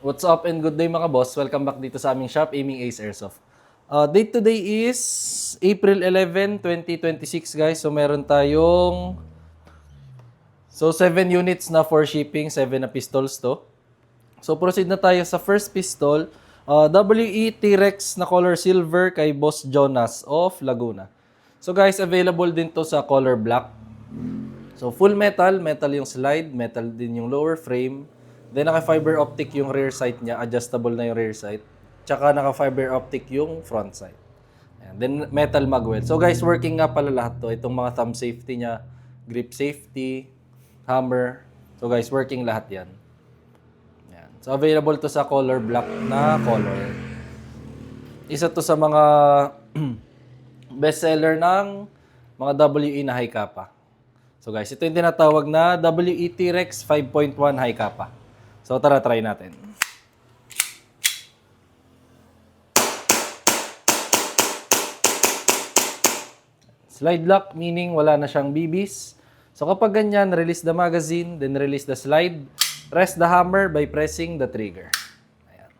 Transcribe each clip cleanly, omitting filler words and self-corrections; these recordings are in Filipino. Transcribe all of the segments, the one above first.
What's up and good day mga boss? Welcome back dito sa aming shop, Aiming Ace Airsoft. Date today is April 11, 2026 guys. So meron tayong 7 units na for shipping, 7 na pistols to. So proceed na tayo sa first pistol, WE T-Rex na color silver kay Boss Jonas of Laguna. So guys, available din to sa color black. So full metal, metal yung slide, metal din yung lower frame. Then naka-fiber optic yung rear sight niya, adjustable na yung rear sight. Tsaka naka-fiber optic yung front sight. Ayan. Then metal magwell. So guys, working nga pala lahat to. Itong mga thumb safety niya, grip safety, hammer. So guys, working lahat yan. Ayan. So available to sa color black na color. Isa to sa mga best seller ng mga WE na high kappa. So guys, ito yung tinatawag na WE T-Rex 5.1 high kappa. So tara, try natin. Slide lock, meaning wala na siyang BBs. So kapag ganyan, release the magazine, then release the slide. Press the hammer by pressing the trigger. Ayan.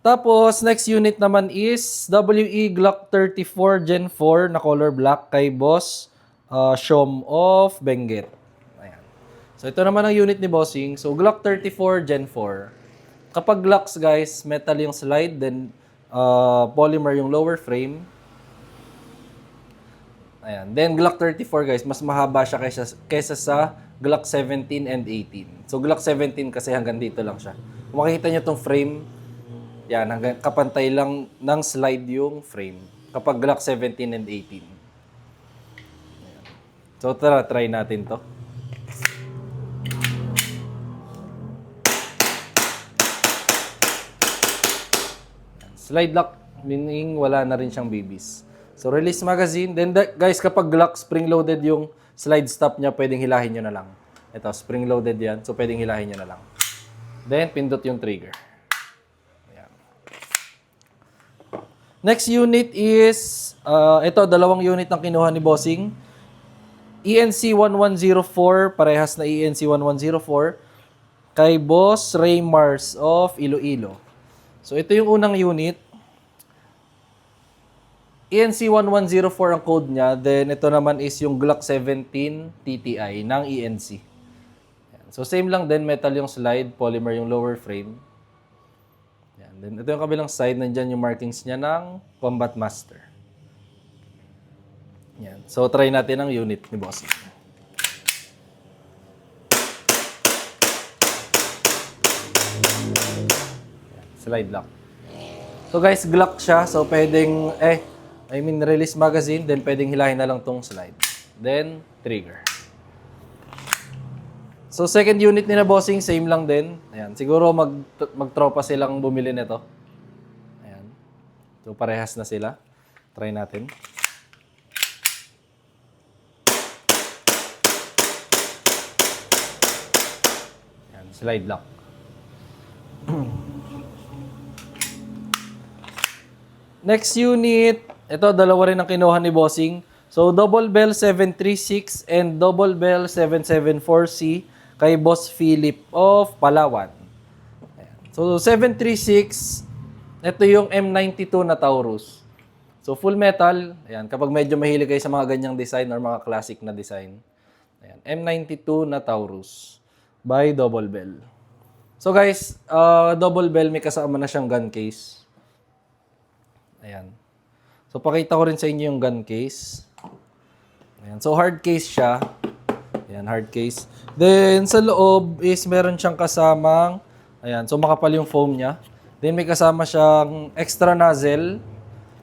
Tapos, next unit naman is WE Glock 34 Gen 4 na color black kay Boss Shom of Benguet. So, ito naman ang unit ni Bossing. So, Glock 34 Gen 4. Kapag Glocks, guys, metal yung slide, then polymer yung lower frame. Ayan. Then, Glock 34, guys, mas mahaba siya kaysa sa Glock 17 and 18. So, Glock 17 kasi hanggang dito lang siya. Kung makikita nyo itong frame, yan, hanggang kapantay lang ng slide yung frame. Kapag Glock 17 and 18. Ayan. So, tara, try natin to. Slide lock, meaning wala na rin siyang BBs. So, release magazine. Then, guys, kapag Glock spring-loaded yung slide stop niya, pwedeng hilahin nyo na lang. Ito, spring-loaded yan. So, pwedeng hilahin nyo na lang. Then, pindot yung trigger. Ayan. Next unit is, ito, dalawang unit ang kinuha ni Bossing. ENC 1104, parehas na ENC 1104, kay Boss Ray Mars of Iloilo. So, ito yung unang unit. ENC 1104 ang code niya. Then, ito naman is yung Glock 17 TTI ng ENC. Yan. So, same lang din. Metal yung slide. Polymer yung lower frame. Yan. Then, ito yung kabilang side. Nandyan yung markings niya ng Combat Master. Yan. So, try natin ang unit ni Bossing. Slide lock. So guys, Glock siya. So pwedeng, release magazine. Then pwedeng hilahin na lang tong slide. Then, trigger. So second unit ni na Bossing, same lang din. Ayan. Siguro magtropa silang bumili nito. Ayan. So parehas na sila. Try natin. Ayan. Slide lock. Next unit, ito dalawa rin ang kinuha ni Bossing. So Double Bell 736 and Double Bell 774C kay Boss Philip of Palawan. Ayan. So 736, ito yung M92 na Taurus. So full metal, ayan, kapag medyo mahilig kayo sa mga ganyang design or mga classic na design. Ayan, M92 na Taurus by Double Bell. So guys, Double Bell may kasama na siyang gun case. Ayan. So, pakita ko rin sa inyo yung gun case. Ayan. So, hard case siya. Ayan, hard case. Then, sa loob is meron siyang kasamang, ayan, so makapal yung foam niya. Then, may kasama siyang extra nozzle,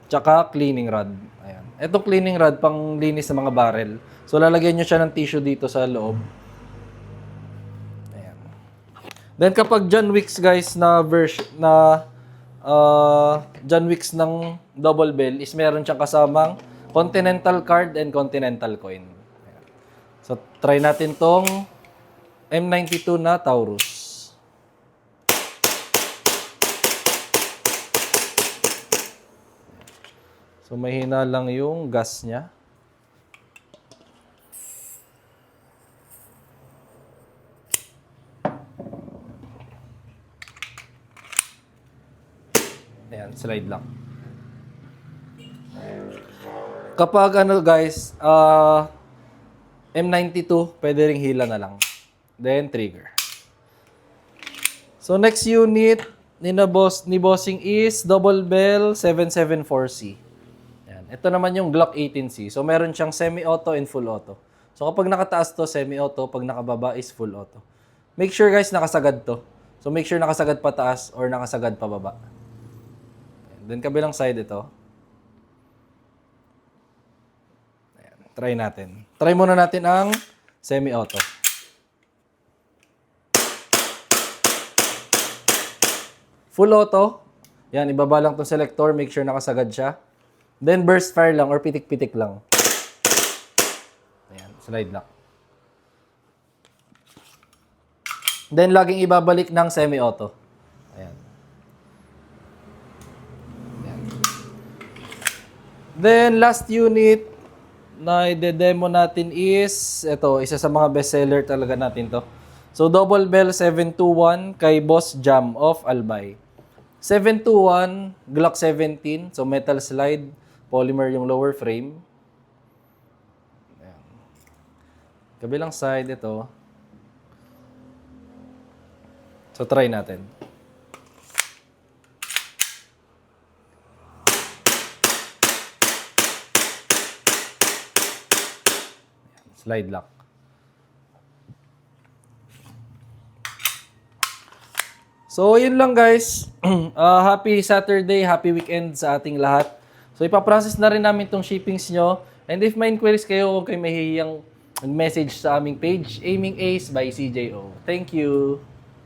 tsaka cleaning rod. Ayan. Itong cleaning rod, pang linis ng mga barrel. So, lalagyan nyo siya ng tissue dito sa loob. Ayan. Then, kapag John Wicks, guys, na version, na John Wicks ng Double Bell is meron siyang kasamang Continental card and Continental coin. Ayan. So, try natin tong M92 na Taurus. So, mahina lang yung gas niya. Ayan, slide lock. Kapag ano guys, M92, pwede ring hila na lang. Then trigger. So next unit ni Bossing is Double Bell 774C. Ayan. Ito naman yung Glock 18C. So meron siyang semi-auto and full auto. So kapag nakataas to, semi-auto. Pag nakababa is full auto. Make sure guys nakasagad to. So make sure nakasagad pataas or nakasagad pababa. Then kabilang side ito. Ayan. Try natin. Try muna natin ang semi-auto. Full auto. Yan, ibaba lang itong selector. Make sure nakasagad siya. Then burst fire lang or pitik-pitik lang. Ayan, slide lock. Then laging ibabalik ng semi-auto. Ayan. Ayan. Then last unit na i-demo natin is ito, isa sa mga bestseller talaga natin to. So Double Bell 721 kay Boss Jam of Albay. 721 Glock 17, so metal slide, polymer yung lower frame. Ayan. Kabilang side ito. So try natin. Ayan, slide lock. So, yun lang guys. Happy Saturday, happy weekend sa ating lahat. So, ipaprocess na rin namin itong shippings nyo. And if may inquiries kayo, huwag kayo mahihiyang message sa aming page, Aiming Ace by CJO. Thank you!